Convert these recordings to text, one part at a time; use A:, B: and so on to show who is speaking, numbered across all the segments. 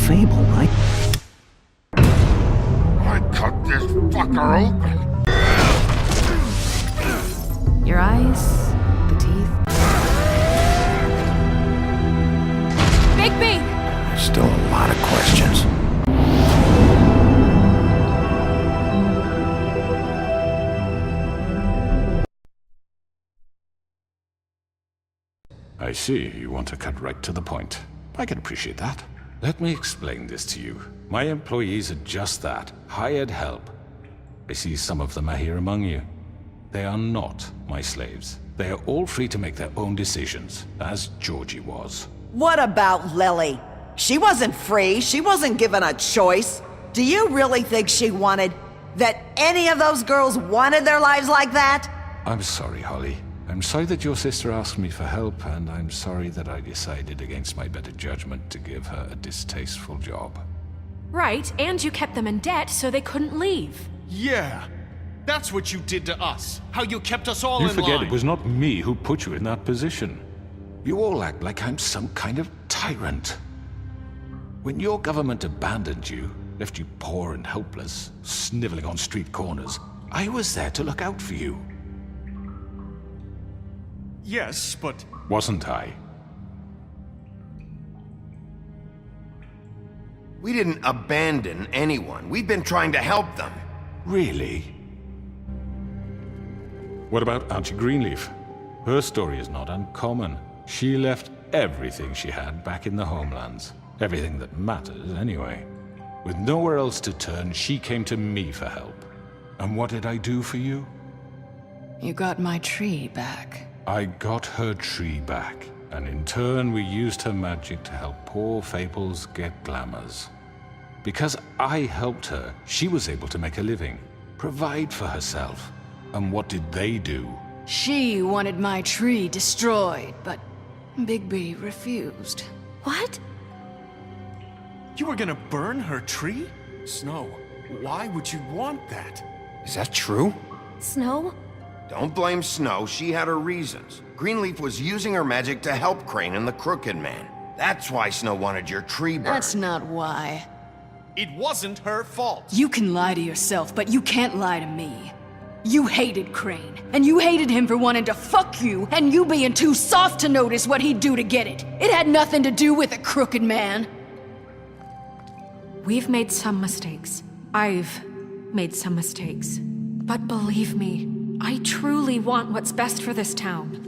A: fable, right?
B: I cut this fucker open.
C: Your eyes, the teeth. Bigby!
A: There's still a lot of questions.
D: I see you want to cut right to the point. I can appreciate that. Let me explain this to you. My employees are just that, hired help. I see some of them are here among you. They are not my slaves. They are all free to make their own decisions, as Georgie was.
E: What about Lily? She wasn't free. She wasn't given a choice. Do you really think she wanted... that any of those girls wanted their lives like that?
D: I'm sorry, Holly. I'm sorry that your sister asked me for help, and I'm sorry that I decided against my better judgment to give her a distasteful job.
C: Right, and you kept them in debt so they couldn't leave.
F: Yeah, that's what you did to us. How you kept us all in line.
D: You forget it was not me who put you in that position. You all act like I'm some kind of tyrant. When your government abandoned you, left you poor and helpless, sniveling on street corners, I was there to look out for you.
F: Yes, but...
D: Wasn't I?
B: We didn't abandon anyone. We've been trying to help them.
D: Really? What about Auntie Greenleaf? Her story is not uncommon. She left everything she had back in the homelands. Everything that matters, anyway. With nowhere else to turn, she came to me for help. And what did I do for you?
C: You got my tree back.
D: I got her tree back, and in turn we used her magic to help poor Fables get glamours. Because I helped her, she was able to make a living, provide for herself. And what did they do?
G: She wanted my tree destroyed, but Bigby refused.
C: What?
F: You were gonna burn her tree? Snow, why would you want that?
A: Is that true?
C: Snow?
B: Don't blame Snow. She had her reasons. Greenleaf was using her magic to help Crane and the Crooked Man. That's why Snow wanted your tree burned.
G: That's not why.
F: It wasn't her fault.
G: You can lie to yourself, but you can't lie to me. You hated Crane, and you hated him for wanting to fuck you, and you being too soft to notice what he'd do to get it. It had nothing to do with a Crooked Man.
C: We've made some mistakes. I've made some mistakes. But believe me, I truly want what's best for this town.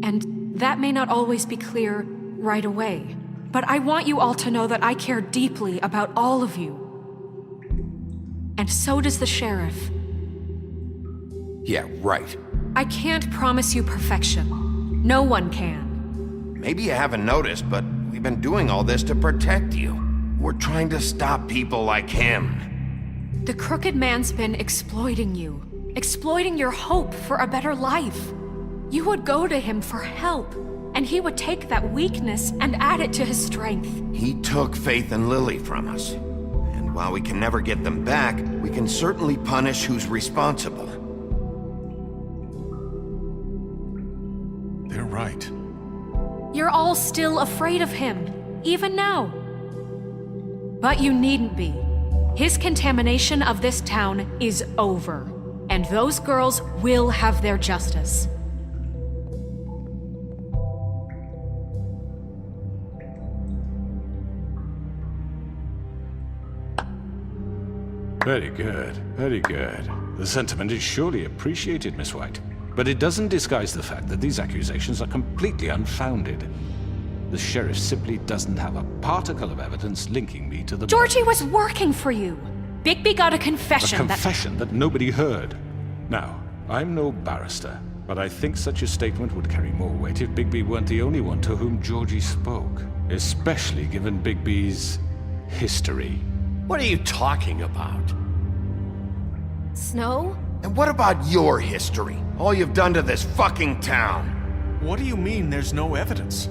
C: And that may not always be clear right away, but I want you all to know that I care deeply about all of you. And so does the sheriff.
A: Yeah, right.
C: I can't promise you perfection. No one can.
B: Maybe you haven't noticed, but we've been doing all this to protect you. We're trying to stop people like him.
C: The Crooked Man's been exploiting you, exploiting your hope for a better life. You would go to him for help, and he would take that weakness and add it to his strength.
B: He took Faith and Lily from us. And while we can never get them back, we can certainly punish who's responsible.
F: They're right.
C: You're all still afraid of him, even now. But you needn't be. His contamination of this town is over, and those girls will have their justice.
D: Very good, very good. The sentiment is surely appreciated, Miss White. But it doesn't disguise the fact that these accusations are completely unfounded. The sheriff simply doesn't have a particle of evidence linking me to the...
C: Georgie was working for you. Bigby got a confession
D: A confession that nobody heard. Now, I'm no barrister, but I think such a statement would carry more weight if Bigby weren't the only one to whom Georgie spoke. Especially given Bigby's history.
H: What are you talking about?
C: Snow?
B: And what about your history? All you've done to this fucking town?
F: What do you mean there's no evidence?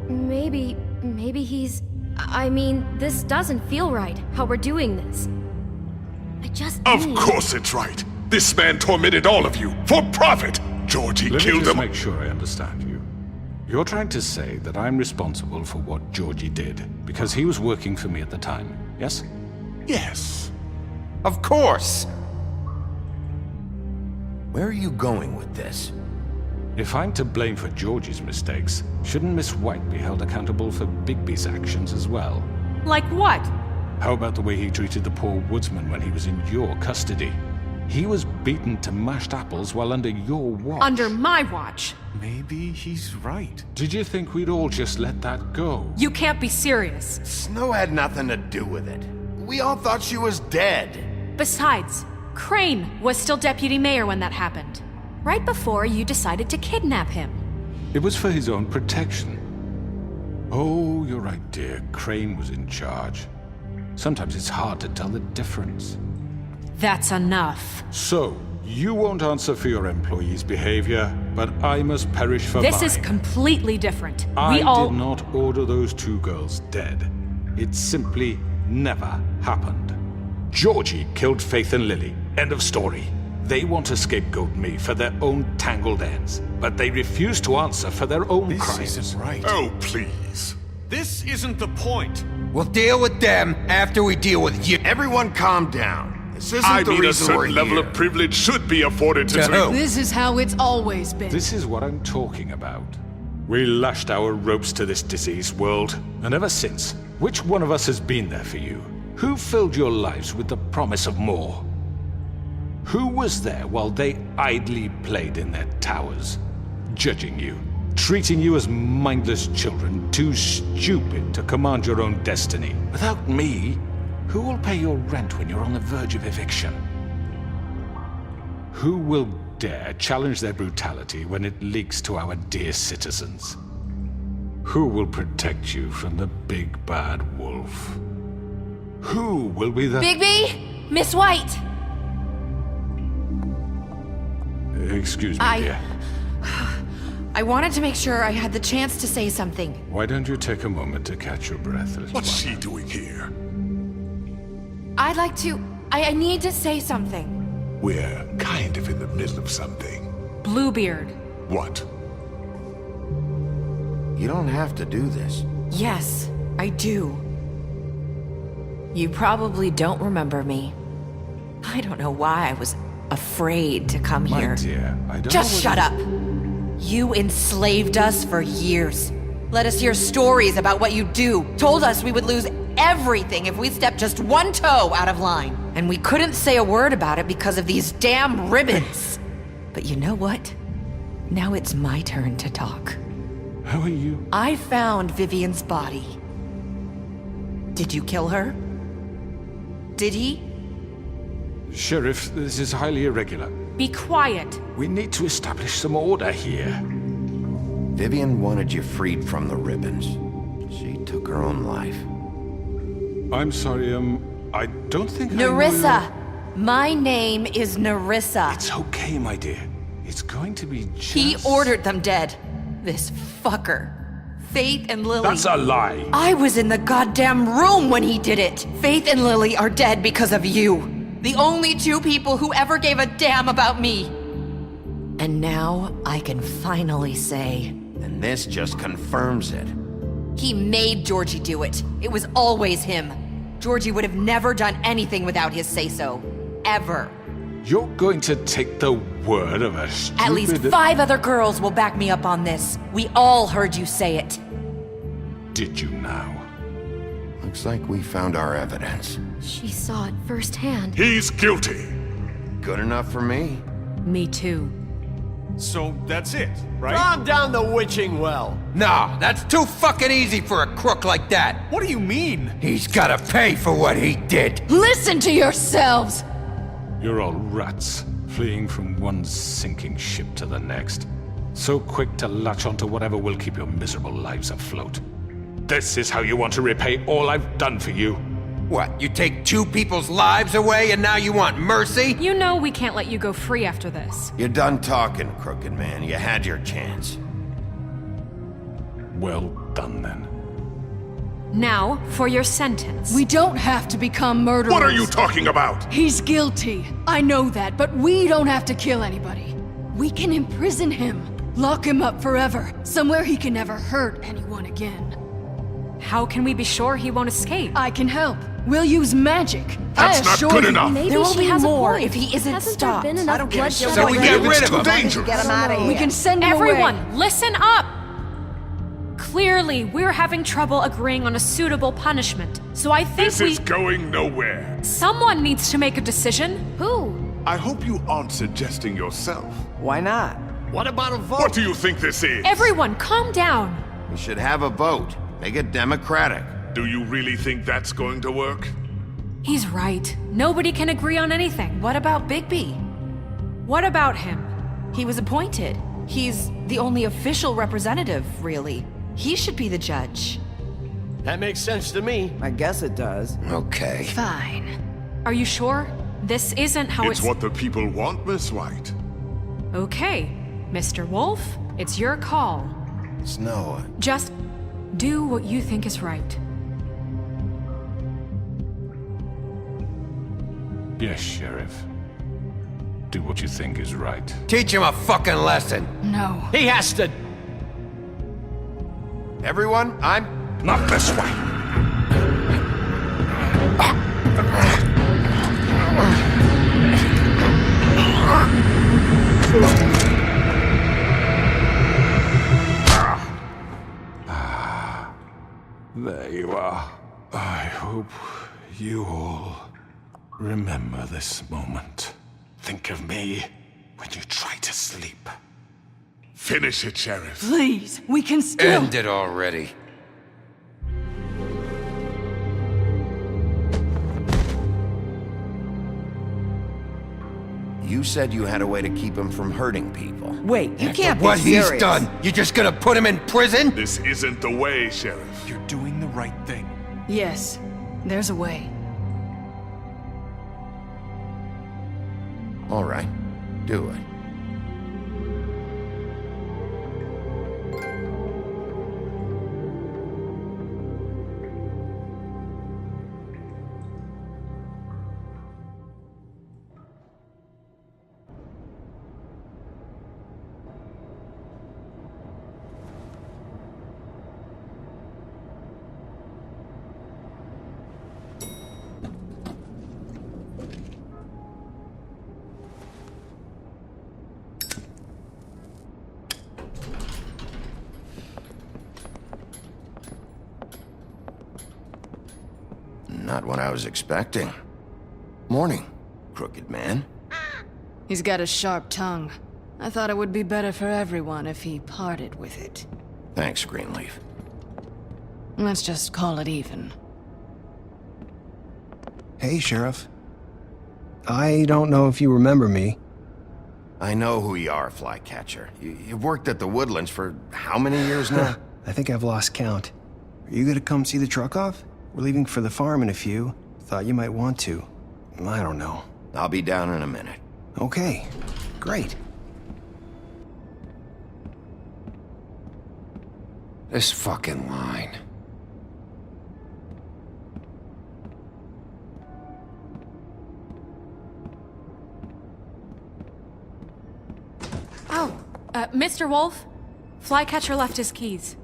I: Maybe he's... I mean, this doesn't feel right, how we're doing this.
J: Of course it's right. This man tormented all of you, for profit. Georgie
D: Let me
J: killed
D: just
J: them.
D: make sure I understand you. You're trying to say that I'm responsible for what Georgie did because he was working for me at the time, yes?
J: Yes.
B: Of course! Where are you going with this?
D: If I'm to blame for Georgie's mistakes, shouldn't Miss White be held accountable for Bigby's actions as well?
C: Like what?
D: How about the way he treated the poor woodsman when he was in your custody? He was beaten to mashed apples while under your watch.
C: Under my watch.
F: Maybe he's right.
D: Did you think we'd all just let that go?
C: You can't be serious.
B: Snow had nothing to do with it. We all thought she was dead.
C: Besides, Crane was still deputy mayor when that happened. Right before you decided to kidnap him.
D: It was for his own protection. Oh, you're right, dear. Crane was in charge. Sometimes it's hard to tell the difference.
C: That's enough.
D: So, you won't answer for your employees' behavior, but I must perish for mine.
C: This is completely different.
D: I
C: We all...
D: did not order those two girls dead. It simply never happened. Georgie killed Faith and Lily. End of story. They want to scapegoat me for their own tangled ends, but they refuse to answer for their own
F: This
D: crimes.
F: isn't right.
J: Oh, please.
F: This isn't the point.
B: We'll deal with them after we deal with you. Everyone calm down. This isn't
J: I
B: the
J: mean, a
B: reason we're
J: certain level
B: here.
J: of privilege should be afforded to...
B: To who?
G: This is how it's always been.
D: This is what I'm talking about. We lashed our ropes to this diseased world, and ever since, which one of us has been there for you? Who filled your lives with the promise of more? Who was there while they idly played in their towers, judging you, treating you as mindless children, too stupid to command your own destiny? Without me, who will pay your rent when you're on the verge of eviction? Who will dare challenge their brutality when it leaks to our dear citizens? Who will protect you from the big bad wolf? Who will be the...
I: Bigby? Miss White!
D: Excuse me, dear.
K: I wanted to make sure I had the chance to say something.
D: Why don't you take a moment to catch your breath, little
J: What's
D: one?
J: she doing here?
K: I'd like to... I need to say something.
J: We're kind of in the middle of something.
C: Bluebeard.
J: What?
B: You don't have to do this.
K: Yes, I do. You probably don't remember me. I don't know why I was afraid to come
D: My
K: here.
D: dear, I don't
K: Just
D: know
K: shut up! You enslaved us for years. Let us hear stories about what you do. Told us we would lose everything if we stepped just one toe out of line. And we couldn't say a word about it because of these damn ribbons. But you know what? Now it's my turn to talk.
D: How are you?
K: I found Vivian's body. Did you kill her? Did he?
D: Sheriff, this is highly irregular.
C: Be quiet.
D: We need to establish some order here.
B: Vivian wanted you freed from the ribbons. She took her own life.
D: I'm sorry, I don't think I know
K: Nerissa! My name is Nerissa.
D: It's okay, my dear. It's going to be just...
K: He ordered them dead. This fucker. Faith and Lily.
D: That's a lie!
K: I was in the goddamn room when he did it. Faith and Lily are dead because of you. The only two people who ever gave a damn about me. And now I can finally say...
B: And this just confirms it.
K: He made Georgie do it. It was always him. Georgie would have never done anything without his say-so. Ever.
D: You're going to take the word of a stupid...
K: At least 5 other girls will back me up on this. We all heard you say it.
D: Did you now?
B: Looks like we found our evidence.
I: She saw it firsthand.
J: He's guilty.
B: Good enough for me.
C: Me too.
F: So that's it, right?
H: Calm down the witching well.
A: Nah, that's too fucking easy for a crook like that.
F: What do you mean?
A: He's gotta pay for what he did.
G: Listen to yourselves!
D: You're all rats, fleeing from one sinking ship to the next. So quick to latch onto whatever will keep your miserable lives afloat. This is how you want to repay all I've done for you?
A: What, you take 2 people's lives away and now you want mercy?
C: You know we can't let you go free after this.
B: You're done talking, crooked man. You had your chance.
D: Well done, then.
C: Now, for your sentence.
G: We don't have to become murderers.
J: What are you talking about?
G: He's guilty. I know that, but we don't have to kill anybody. We can imprison him. Lock him up forever, somewhere he can never hurt anyone again.
C: How can we be sure he won't escape?
G: I can help. We'll use magic.
J: That's
G: I
J: not
G: assure
J: good
G: you.
J: enough.
I: Maybe
K: There will
I: she
K: be
I: has
K: more
I: a point.
K: if he isn't
I: Hasn't
K: stopped.
I: there been enough
E: I don't give a
I: bloodshed
E: shit.
A: So we
I: already?
A: get rid
J: It's
A: of
J: too
A: him.
J: dangerous.
E: Get him out of here.
G: We can send him away.
C: Everyone, listen up! Clearly, we're having trouble agreeing on a suitable punishment. So I think
J: This is going nowhere.
C: someone needs to make a decision.
I: Who?
J: I hope you aren't suggesting yourself.
E: Why not?
H: What about a vote?
J: What do you think this is?
C: Everyone, calm down.
B: We should have a vote. Make it democratic.
J: Do you really think that's going to work?
C: He's right. Nobody can agree on anything.
K: What about Bigby?
C: What about him?
K: He was appointed. He's the only official representative, really. He should be the judge.
H: That makes sense to me.
E: I guess it does.
B: Okay.
G: Fine.
C: Are you sure? This isn't how
J: It's what the people want, Miss White.
C: Okay, Mr. Wolf, it's your call.
B: Snow,
C: Just do what you think is right.
D: Yes, Sheriff. Do what you think is right.
A: Teach him a fucking lesson.
G: No.
H: He has to.
B: everyone, I'm...
J: Not this way.
D: There you are. I hope you all remember this moment. Think of me when you try to sleep.
J: Finish it, Sheriff.
G: Please, we can still.
A: End it already.
B: You said you had a way to keep him from hurting people.
E: Wait, you can't be
A: What
E: serious.
A: he's done, you just gonna put him in prison?
J: This isn't the way, Sheriff.
F: You're doing the right thing.
G: Yes, there's a way.
B: All right, do it. Not what I was expecting. Morning, crooked man.
G: He's got a sharp tongue. I thought it would be better for everyone if he parted with it.
B: Thanks, Greenleaf.
G: Let's just call it even.
L: Hey, Sheriff. I don't know if you remember me.
B: I know who you are, Flycatcher. You've worked at the Woodlands for how many years now?
L: I think I've lost count. Are you gonna come see the truck off? We're leaving for the farm in a few. Thought you might want to. I don't know.
B: I'll be down in a minute.
L: Okay, great.
A: This fucking line.
C: Oh, Mr. Wolf, Flycatcher left his keys.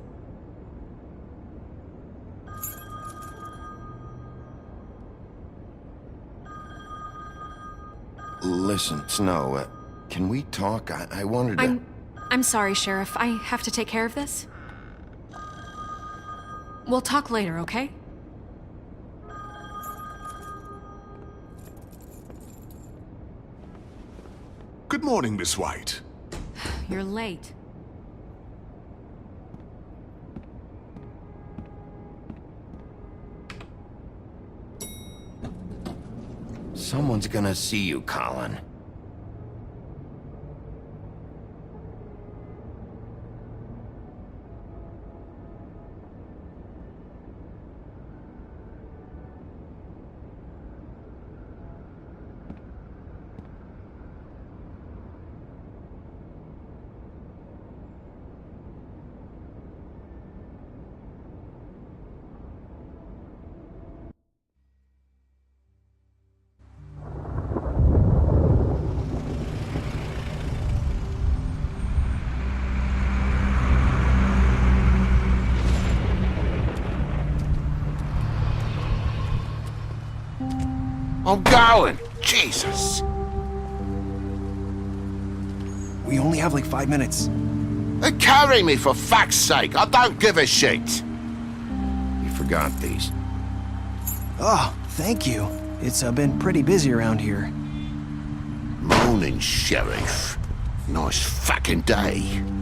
B: Listen, Snow, can we talk? I wanted to...
C: I'm sorry, Sheriff. I have to take care of this. We'll talk later, okay?
J: Good morning, Miss White.
C: You're late.
B: Someone's gonna see you, Colin.
M: I'm going. Jesus.
L: We only have like 5 minutes.
M: Carry me for fuck's sake. I don't give a shit.
B: You forgot these.
L: Oh, thank you. It's been pretty busy around here.
M: Morning, Sheriff. Nice fucking day.